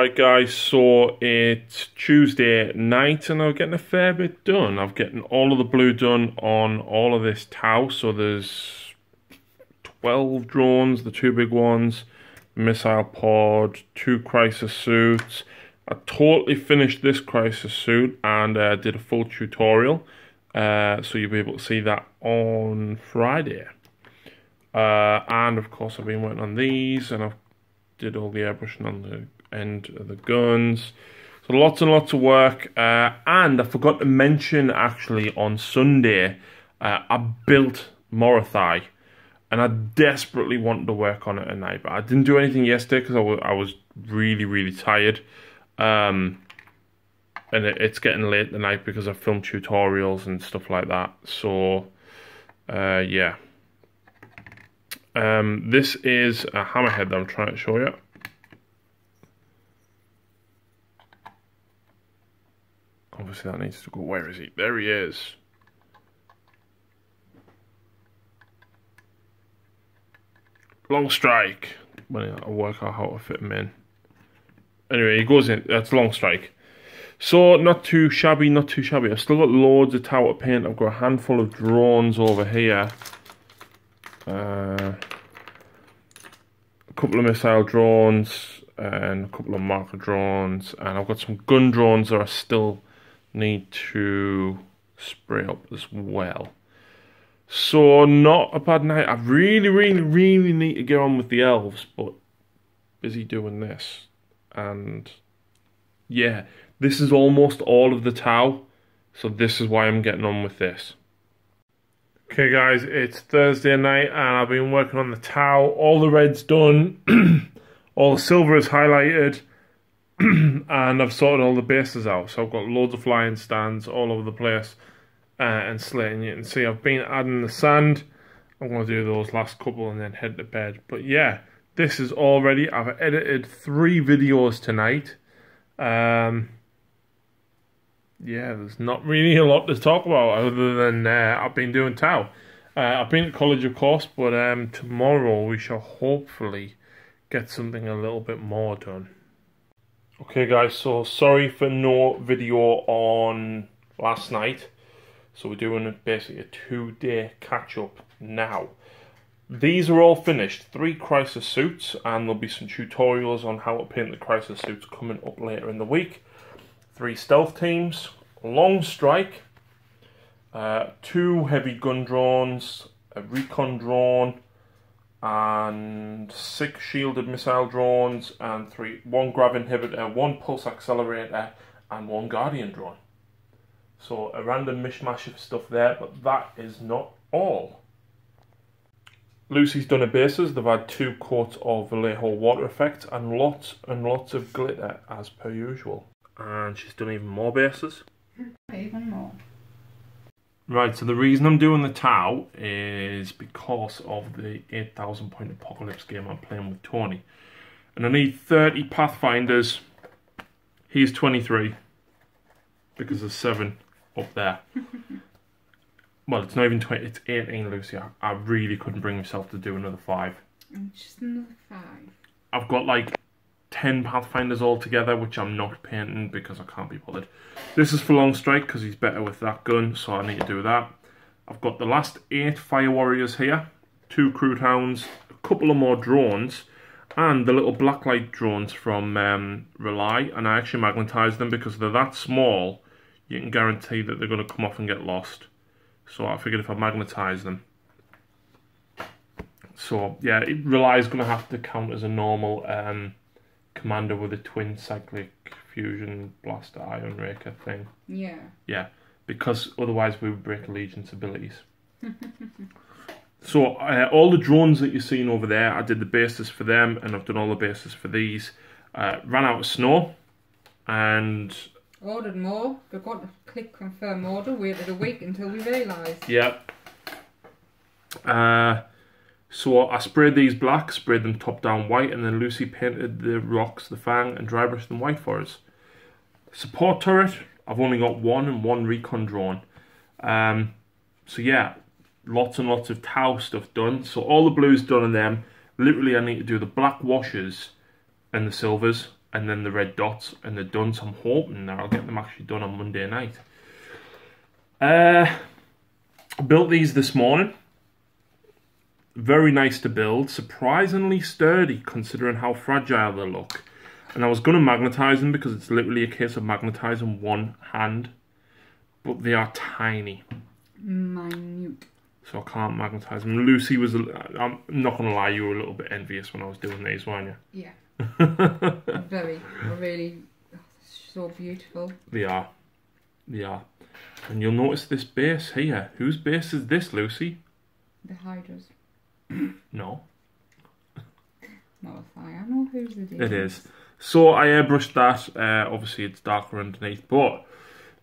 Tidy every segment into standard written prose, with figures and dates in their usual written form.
Right guys, so it's Tuesday night and I'm getting a fair bit done. I'm getting all of the blue done on all of this tow. So there's 12 drones, the two big ones, missile pod, 2 crisis suits. I totally finished this crisis suit and did a full tutorial. So you'll be able to see that on Friday. And of course I've been working on these and I've did all the airbrushing on the end of the guns. So lots and lots of work. And I forgot to mention actually on Sunday, I built Morathai. And I desperately wanted to work on it tonight. But I didn't do anything yesterday because I was really, really tired. And it's getting late tonight because I filmed tutorials and stuff like that. So, yeah. This is a hammerhead that I'm trying to show you. Obviously that needs to go. Where is he? There he is. Long strike. Well, I'll work out how to fit him in. Anyway, he goes in. That's long strike. So not too shabby, not too shabby. I've still got loads of tower paint. I've got a handful of drones over here. A couple of missile drones and a couple of marker drones, and I've got some gun drones that I still need to spray up as well. So not a bad night. I really need to get on with the elves, but busy doing this. And yeah, this is almost all of the tow, so this is why I'm getting on with this. Okay guys, it's Thursday night and I've been working on the tow. All the red's done, all the silver is highlighted, and I've sorted all the bases out. So I've got loads of flying stands all over the place and slating. You can see I've been adding the sand. I'm going to do those last couple and then head to bed. But yeah, this is all ready. I've edited 3 videos tonight. Yeah, there's not really a lot to talk about other than I've been doing tow. I've been at college, of course, but tomorrow we shall hopefully get something a little bit more done. Okay, guys, so sorry for no video on last night. So we're doing basically a 2-day catch-up now. These are all finished. 3 crisis suits, and there'll be some tutorials on how to paint the crisis suits coming up later in the week. 3 stealth teams, long strike, 2 heavy gun drones, a recon drone, and 6 shielded missile drones, and 1 grav inhibitor, 1 pulse accelerator, and 1 guardian drone. So a random mishmash of stuff there, but that is not all. Lucy's done her bases. They've had 2 coats of Vallejo water effect and lots of glitter as per usual. And she's done even more bases. Even more. Right, so the reason I'm doing the tow is because of the 8,000 point apocalypse game I'm playing with Tony. And I need 30 Pathfinders. He's 23. Because there's 7 up there. Well, it's not even 20, it's 18, Lucy. I really couldn't bring myself to do another 5. Just another 5. I've got like 10 Pathfinders altogether, which I'm not painting because I can't be bothered. This is for long strike because he's better with that gun, so I need to do that. I've got the last 8 fire warriors here, 2 crude hounds, a couple of more drones, and the little blacklight drones from Rely, and I actually magnetized them because they're that small, you can guarantee that they're going to come off and get lost. So I figured if I magnetize them. So yeah, Rely is going to have to count as a normal commander with a twin cyclic fusion blaster iron raker thing. Yeah. Yeah, because otherwise we would break Allegiance abilities. So all the drones that you're seeing over there, I did the bases for them, and I've done all the bases for these. Ran out of snow, and ordered more. Forgot to click confirm order. Waited a week until we realised. Yep. So I sprayed these black, sprayed them top down white, and then Lucy painted the rocks, the fang, and dry brushed them white for us. Support turret, I've only got 1 and 1 recon drone. So yeah, lots and lots of tow stuff done. So all the blues done on them. Literally I need to do the black washes and the silvers. and then the red dots, and they're done. So I'm hoping that I'll get them actually done on Monday night. I built these this morning. Very nice to build, surprisingly sturdy considering how fragile they look. And I was going to magnetize them because it's literally a case of magnetizing one hand, but they are tiny. Minute. So I can't magnetize them. Lucy was, I'm not going to lie, you were a little bit envious when I was doing these, weren't you? Yeah. Very, really, so beautiful. They are. They are. And you'll notice this base here. Whose base is this, Lucy? The Hydras. No. Not if I know whose it is. It is. So I airbrushed that. Obviously it's darker underneath. But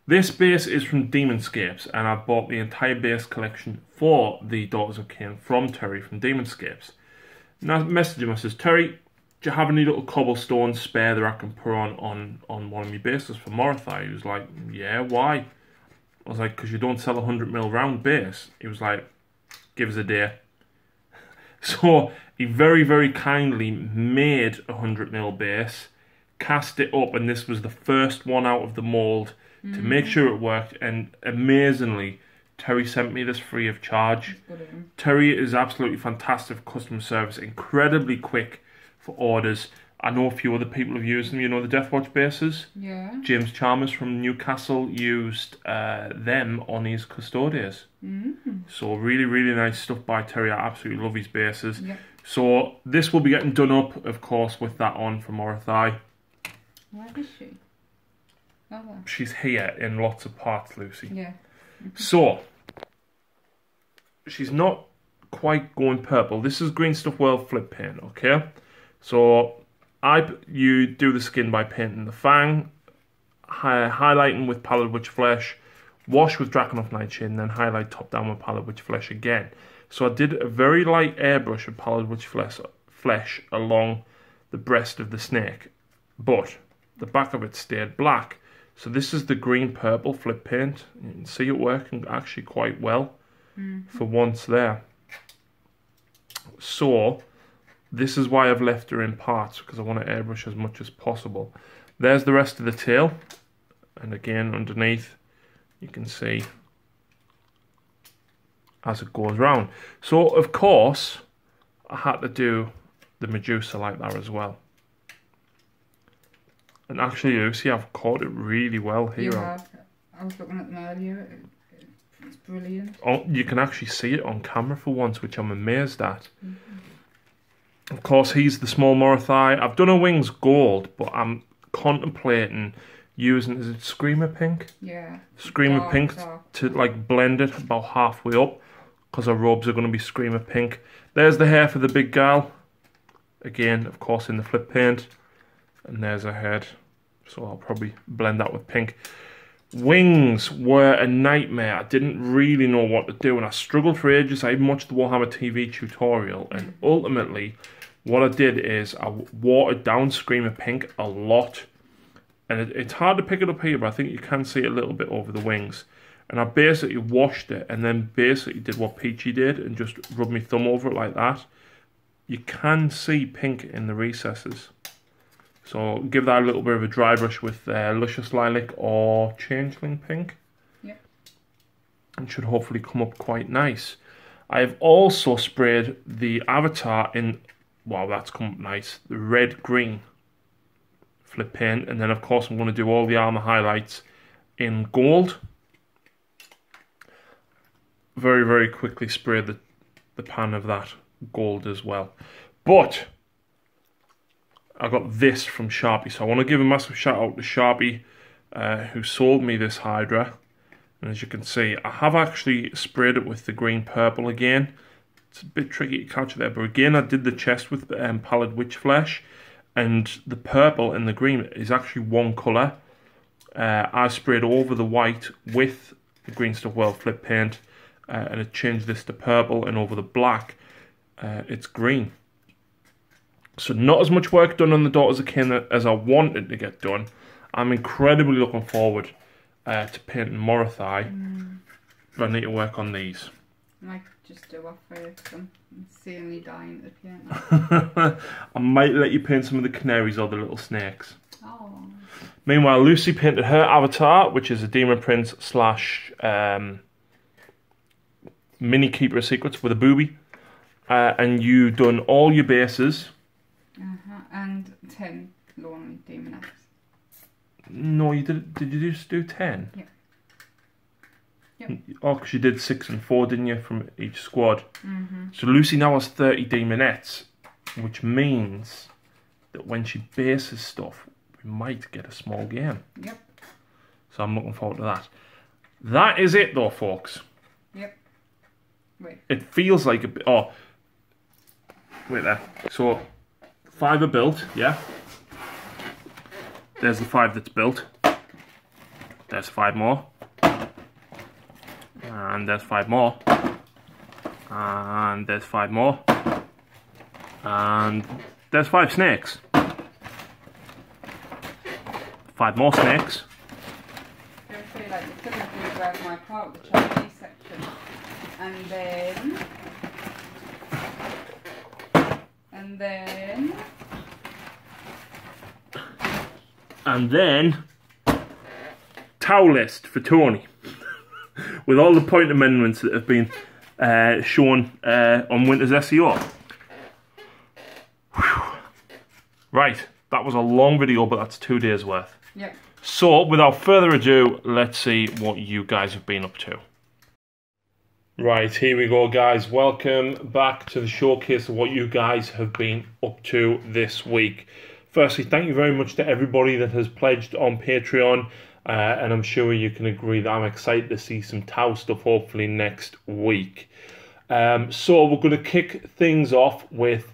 this base is from Demonscapes. And I bought the entire base collection for the Daughters of Cain from Terry from Demonscapes. And I messaged him. I says, Terry, do you have any little cobblestones spare that I can put on one of my bases for Morathai? He was like, yeah, why? I was like, because you don't sell a 100mm round base. He was like, give us a day. So he very, very kindly made a 100mm base, cast it up, and this was the first one out of the mould to make sure it worked. And amazingly, Terry sent me this free of charge. Terry is absolutely fantastic for customer service, incredibly quick for orders. I know a few other people have used them. You know the Deathwatch bases? Yeah. James Chalmers from Newcastle used them on his Custodians. So really, really nice stuff by Terry. I absolutely love his bases. Yep. So this will be getting done up, of course, with that on for Morathai. Where is she? Oh, there. She's here in lots of parts, Lucy. Yeah. So, she's not quite going purple. This is Green Stuff World flip paint, okay? So, you do the skin by painting the fang, highlighting with Pallid Witch Flesh, wash with Drakenhof Nightshade, and then highlight top down with Pallid Witch Flesh again. So I did a very light airbrush of Pallid Witch Flesh along the breast of the snake, but the back of it stayed black. So this is the green purple flip paint. You can see it working actually quite well for once there. So this is why I've left her in parts, because I want to airbrush as much as possible. There's the rest of the tail, and again underneath you can see as it goes round. So of course I had to do the Medusa like that as well. And actually, Lucy, I've caught it really well here. You have. I was looking at them earlier. It's brilliant. Oh, you can actually see it on camera for once, which I'm amazed at. Of course, he's the small Morathai. I've done her wings gold, but I'm contemplating using, is it Screamer Pink? Yeah. Screamer Pink to like blend it about halfway up, because her robes are going to be Screamer Pink. There's the hair for the big gal. Again, of course, in the flip paint. And there's her head. So I'll probably blend that with pink. Wings were a nightmare. I didn't really know what to do, and I struggled for ages. I even watched the Warhammer TV tutorial, and ultimately what I did is I watered down Screamer Pink a lot. And it's hard to pick it up here, but I think you can see it a little bit over the wings. And I basically washed it, and then basically did what Peachy did and just rubbed my thumb over it like that. You can see pink in the recesses. So give that a little bit of a dry brush with Luscious Lilac or Changeling Pink. Yeah. And should hopefully come up quite nice. I've also sprayed the avatar in, wow, that's come up nice, the red-green flip paint. And then of course I'm going to do all the armor highlights in gold. Very, very quickly spray the pan of that gold as well. But I got this from Sharpie, so I want to give a massive shout out to Sharpie who sold me this Hydra. And as you can see, I have actually sprayed it with the green purple again. It's a bit tricky to catch there, but again I did the chest with Pallid Witch Flesh, and the purple and the green is actually one colour. I sprayed over the white with the Green Stuff World flip paint, and it changed this to purple, and over the black it's green. So not as much work done on the Daughters of Cain as I wanted to get done. I'm incredibly looking forward to painting Morathai, but I need to work on these. Might just do off for it because I'm insanely dying to paint. I might let you paint some of the canaries or the little snakes. Oh. Meanwhile, Lucy painted her avatar, which is a Demon Prince / mini Keeper of Secrets with a booby. And you done all your bases. And 10 lonely demonettes. No, you did. Did you just do 10? Yeah. Yep. Oh, because you did 6 and 4, didn't you, from each squad? So Lucy now has 30 demonettes, which means that when she bases stuff, we might get a small game. Yep. So I'm looking forward to that. That is it, though, folks. Yep. Wait. It feels like a bit. Oh, wait there. So 5 are built, yeah. There's the 5 that's built. There's 5 more. And there's 5 more. And there's 5 more. And there's 5 snakes. 5 more snakes. I feel like you couldn't do grab my part of the Chinese section. And then. And then. Towel list for Tony. With all the point amendments that have been shown on Winter's SEO. Whew. Right, that was a long video, but that's 2 days worth. Yep. So, without further ado, let's see what you guys have been up to. Right, here we go, guys. Welcome back to the showcase of what you guys have been up to this week. Firstly, thank you very much to everybody that has pledged on Patreon. And I'm sure you can agree that I'm excited to see some Tau stuff hopefully next week. So we're going to kick things off with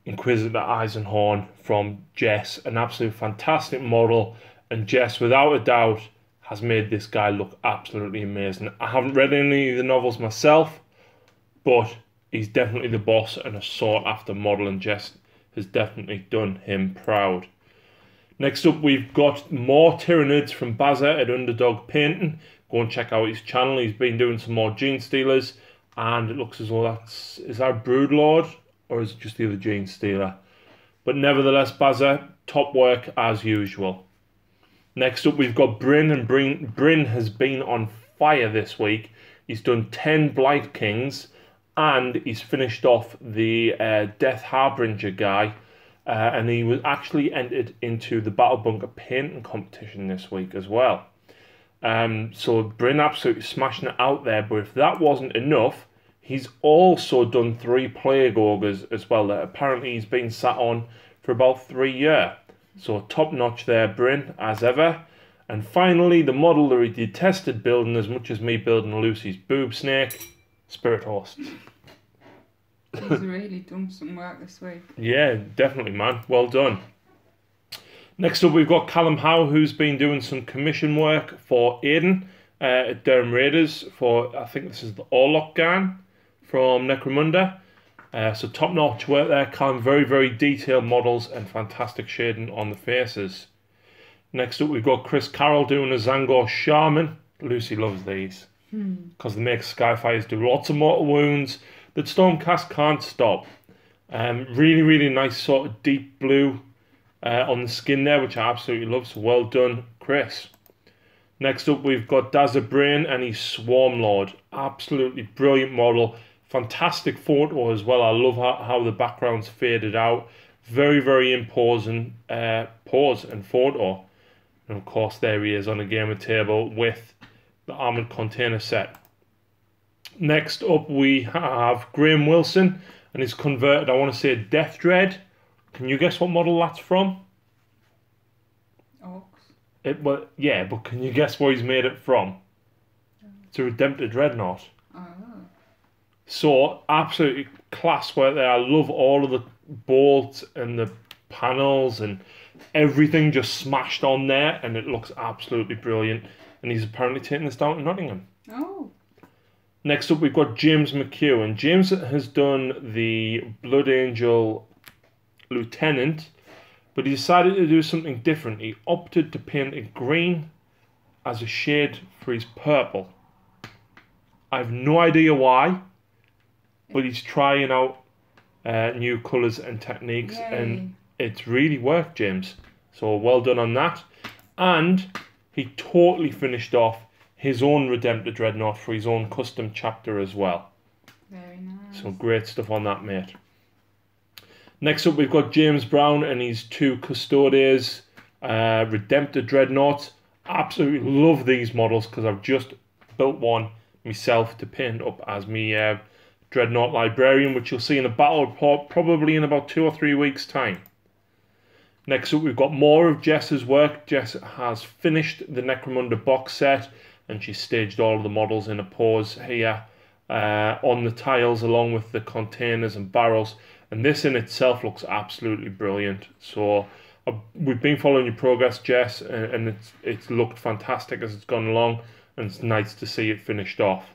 Inquisitor Eisenhorn from Jess. An absolute fantastic model. And Jess, without a doubt, has made this guy look absolutely amazing. I haven't read any of the novels myself, but he's definitely the boss and a sought-after model. And Jess has definitely done him proud. Next up, we've got more Tyranids from Bazza at Underdog Painting. Go and check out his channel. He's been doing some more Gene Stealers. And it looks as though that's... Is that Broodlord? Or is it just the other Gene Stealer? But nevertheless, Bazza, top work as usual. Next up, we've got Bryn. And Bryn has been on fire this week. He's done 10 Blight Kings. And he's finished off the Death Harbinger guy. And he was actually entered into the Battle Bunker painting competition this week as well. So Bryn absolutely smashing it out there. But if that wasn't enough, he's also done 3 Plague Ogres as well that apparently he's been sat on for about 3 years. So top notch there, Bryn, as ever. And finally, the model that he detested building as much as me building Lucy's boob snake, Spirit Horse. He's really done some work this week. Yeah, definitely, man. Well done. Next up, we've got Callum Howe, who's been doing some commission work for Aiden at Durham Raiders for, I think this is the Orlok Gang from Necromunda. So top-notch work there. Callum, very, very detailed models and fantastic shading on the faces. Next up, we've got Chris Carroll doing a Zangor Shaman. Lucy loves these because they make Skyfires do lots of mortal wounds that Stormcast can't stop. Really, really nice sort of deep blue on the skin there, which I absolutely love. So well done, Chris. Next up, we've got Dazza Brain and his Swarm Lord. Absolutely brilliant model. Fantastic photo as well. I love how the background's faded out. Very, very imposing pose and photo. And of course, there he is on a gamer table with the armoured container set. Next up, we have Graham Wilson and he's converted, I want to say, Death Dread. Can you guess what model that's from? Orcs. Well, yeah, but can you guess where he's made it from? It's a Redemptor Dreadnought. Oh. So, absolutely class work there. I love all of the bolts and the panels and everything just smashed on there, and it looks absolutely brilliant. And he's apparently taking this down to Nottingham. Oh. Next up, we've got James McHugh, and James has done the Blood Angel Lieutenant, but he decided to do something different. He opted to paint it green as a shade for his purple. I've no idea why, but he's trying out new colours and techniques, and it's really worked, James. So well done on that. And he totally finished off his own Redemptor Dreadnought for his own custom chapter as well. Very nice. So great stuff on that, mate. Next up, we've got James Brown and his 2 Custodes Redemptor Dreadnoughts. Absolutely love these models because I've just built one myself to paint up as me Dreadnought Librarian, which you'll see in a battle report probably in about 2 or 3 weeks' time. Next up, we've got more of Jess's work. Jess has finished the Necromunda box set, and she's staged all of the models in a pose here on the tiles along with the containers and barrels. And this in itself looks absolutely brilliant. So we've been following your progress, Jess, and it's looked fantastic as it's gone along, and it's nice to see it finished off.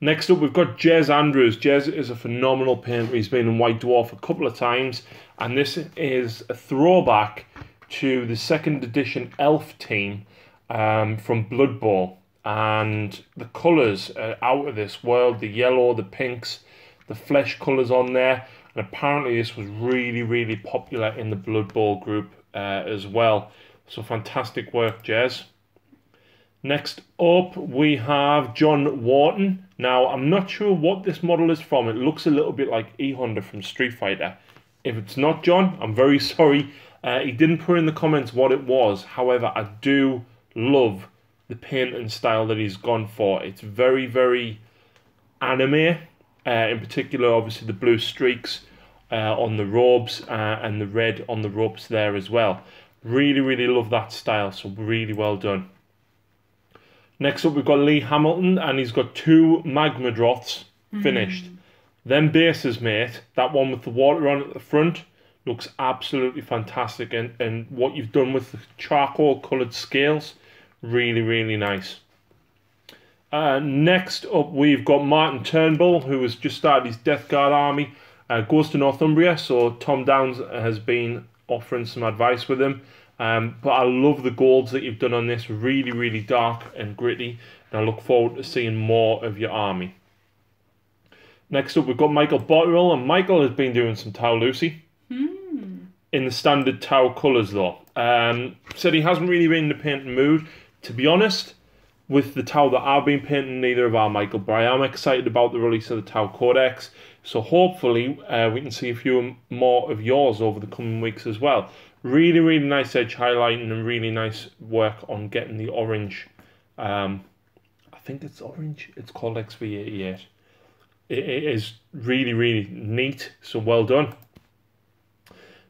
Next up, we've got Jez Andrews. Jez is a phenomenal painter. He's been in White Dwarf a couple of times, and this is a throwback to the 2nd edition Elf team from Blood Bowl. And the colours are out of this world. The yellow, the pinks, the flesh colours on there. And apparently this was really, really popular in the Blood Bowl group as well. So fantastic work, Jez. Next up, we have John Wharton. Now, I'm not sure what this model is from. It looks a little bit like E-Honda from Street Fighter. If it's not John, I'm very sorry. He didn't put in the comments what it was. However, I do love the painting style that he's gone for. It's very, very anime. In particular, obviously, the blue streaks on the robes and the red on the ropes there as well. Really, really love that style. So really well done. Next up, we've got Lee Hamilton, and he's got 2 Magma Droths finished. Them bases, mate, that one with the water on at the front, looks absolutely fantastic. And what you've done with the charcoal coloured scales, really, really nice. Next up, we've got Martin Turnbull, who has just started his Death Guard army. Goes to Northumbria, so Tom Downs has been offering some advice with him. But I love the golds that you've done on this. Really, really dark and gritty. And I look forward to seeing more of your army. Next up, we've got Michael Botterill. And Michael has been doing some Tau Lucy. In the standard Tau colours, though. Said he hasn't really been in the painting mood. To be honest, with the Tau that I've been painting, neither have I, Michael. But I am excited about the release of the Tau Codex. So hopefully we can see a few more of yours over the coming weeks as well. Really, really nice edge highlighting and really nice work on getting the orange. I think it's orange. It's called XV88. It is really, really neat. So well done.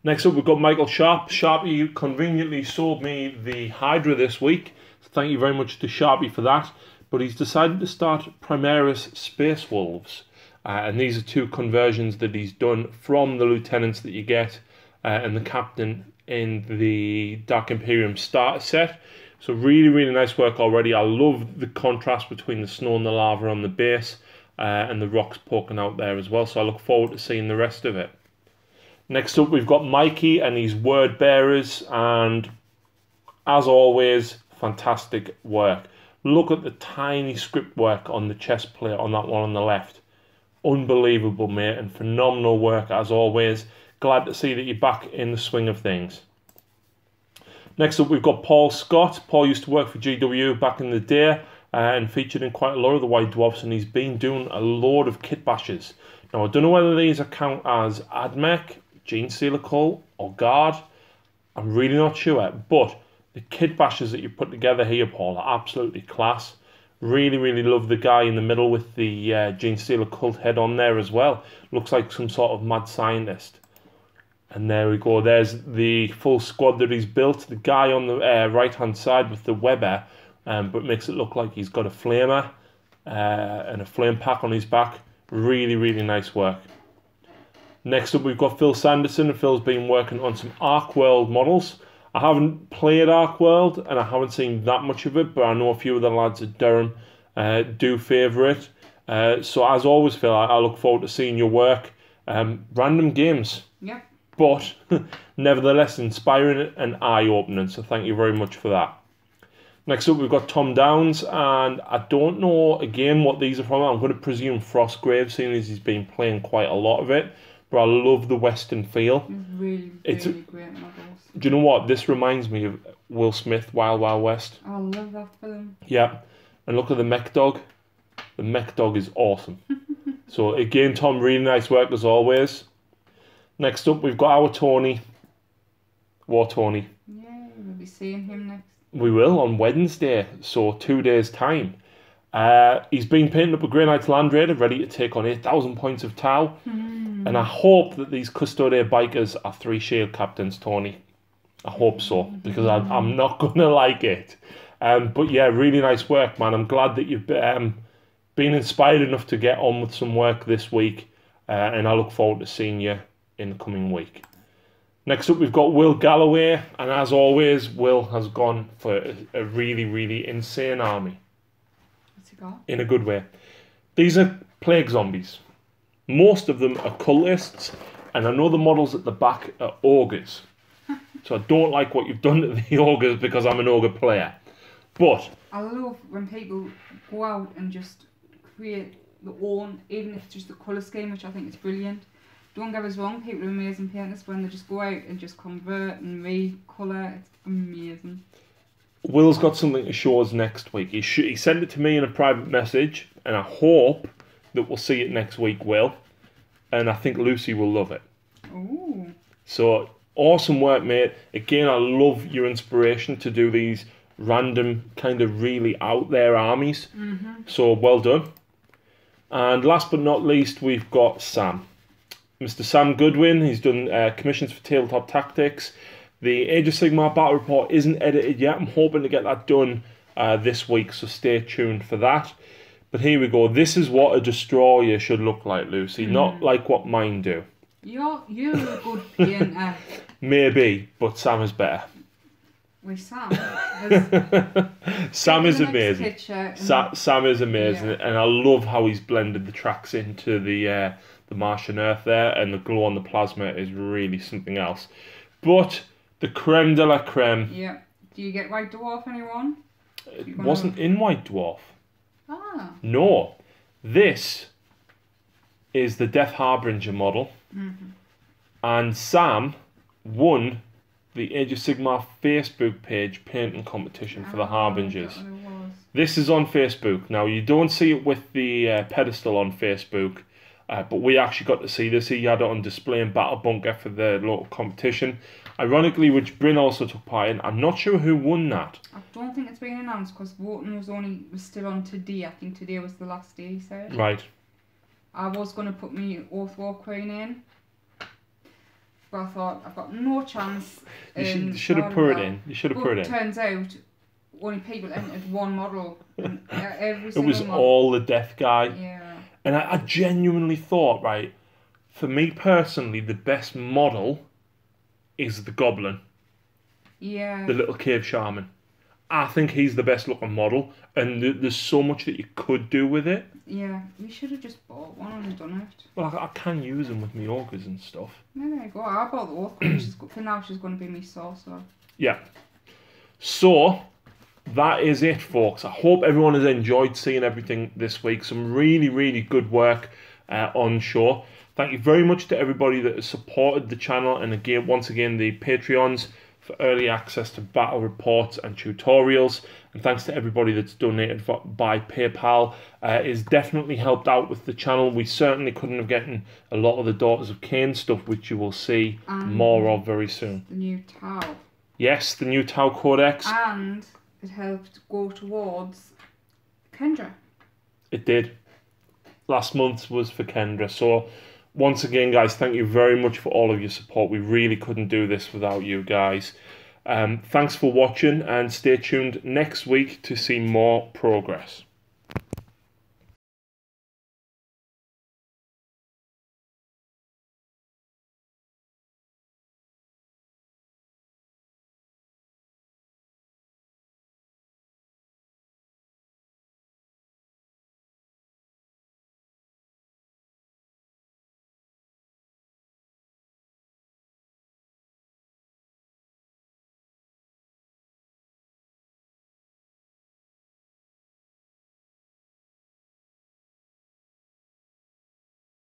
Next up, we've got Michael Sharp. Sharpie conveniently sold me the Hydra this week. So thank you very much to Sharpie for that. But he's decided to start Primaris Space Wolves. And these are 2 conversions that he's done from the lieutenants that you get and the captain in the Dark Imperium starter set. So really, really nice work already. I love the contrast between the snow and the lava on the base and the rocks poking out there as well. So I look forward to seeing the rest of it. Next up, we've got Mikey and his word bearers. And as always, fantastic work. Look at the tiny script work on the chest plate on that one on the left. Unbelievable, mate, and phenomenal work as always. Glad to see that you're back in the swing of things. Next up, we've got Paul Scott. Paul used to work for GW back in the day and featured in quite a lot of the White Dwarfs, and he's been doing a load of kit bashes. Now, I don't know whether these count as AdMech, Gene Stealer Cull, or Guard. I'm really not sure, but the kit bashes that you put together here, Paul, are absolutely class. Really, really love the guy in the middle with the Gene Stealer cult head on there as well. Looks like some sort of mad scientist. And there we go. There's the full squad that he's built. The guy on the right-hand side with the Weber, but makes it look like he's got a flamer and a flame pack on his back. Really, really nice work. Next up, we've got Phil Sanderson. Phil's been working on some Ark World models. I haven't played Ark World, and I haven't seen that much of it, but I know a few of the lads at Durham do favour it. So as always, Phil, I look forward to seeing your work. Random games. Yep. But nevertheless inspiring and eye-opening, so thank you very much for that. Next up, we've got Tom Downs, and I don't know, again, what these are from. I'm going to presume Frostgrave, seeing as he's been playing quite a lot of it. But I love the Western feel. Really great models. Do you know what? This reminds me of Will Smith, Wild Wild West. I love that film. Yeah. And look at the mech dog. The mech dog is awesome. So, again, Tom, really nice work as always. Next up, we've got our Tony. War Tony. Yeah, we'll be seeing him next. We will on Wednesday, so 2 days' time. He's been painting up a Grey Knights Land Raider, ready to take on 8,000 points of Tau. And I hope that these Custodia bikers are 3 shield captains, Tony. I hope so, because I'm not going to like it. But yeah, really nice work, man. I'm glad that you've been inspired enough to get on with some work this week. And I look forward to seeing you in the coming week. Next up, we've got Will Galloway, and as always, Will has gone for a really, really insane army. What's he got? In a good way. These are plague zombies. Most of them are cultists, and I know the models at the back are ogres. So I don't like what you've done to the ogres because I'm an ogre player. But I love when people go out and just create their own, even if it's just a colour scheme, which I think is brilliant. Don't get us wrong, people are amazing painters when they just go out and just convert and re-colour. It's amazing. Will's got something to show us next week. He sent it to me in a private message, and I hope that we'll see it next week, Will. And I think Lucy will love it. Ooh. So, awesome work, mate. Again, I love your inspiration to do these random, kind of really out there armies. So, well done. And last but not least, we've got Sam. Mr. Sam Goodwin, he's done commissions for Tabletop Tactics. The Age of Sigmar battle report isn't edited yet. I'm hoping to get that done this week, so stay tuned for that. But here we go. This is what a destroyer should look like, Lucy. Not like what mine do. You're a good painter. Maybe, but Sam is better. With Sam. Sam is amazing. Sam is amazing, Yeah. and I love how he's blended the tracks into the Martian Earth there, and the glow on the plasma is really something else. But the creme de la creme. Yeah. Do you get White Dwarf, anyone? It wasn't in White Dwarf. Ah. No. This is the Death Harbinger model. And Sam won the Age of Sigmar Facebook page painting competition for the Harbingers. This is on Facebook. Now, you don't see it with the pedestal on Facebook, but we actually got to see this. He had it on display in Battle Bunker for the local competition. Ironically, which Bryn also took part in. I'm not sure who won that. I don't think it's been announced because voting was still on today. I think today was the last day, he said. Right. I was going to put me Oathwar Queen in, but I thought I've got no chance. You should have put it in. You should have put it in. Turns out only people entered one model. And every It single was model. all the Death guy. Yeah. And I genuinely thought, right, for me personally, the best model is the Goblin. Yeah. The little cave shaman. I think he's the best looking model, and there's so much that you could do with it. Yeah, we should have just bought one and done it. Well, I can use them with my ogres and stuff. Yeah, there you go. I bought the Oath Queen. For now, she's going to be me sorcerer. Yeah. So, that is it, folks. I hope everyone has enjoyed seeing everything this week. Some really, really good work on show. Thank you very much to everybody that has supported the channel, and again, once again, the Patreons for early access to battle reports and tutorials, and thanks to everybody that's donated by PayPal. It's definitely helped out with the channel. We certainly couldn't have gotten a lot of the Daughters of Cain stuff, which you will see more of very soon. The new Tau. Yes, the new Tau Codex. And it helped go towards Kendra. It did. Last month was for Kendra. So once again, guys, thank you very much for all of your support. We really couldn't do this without you guys. Thanks for watching, and stay tuned next week to see more progress.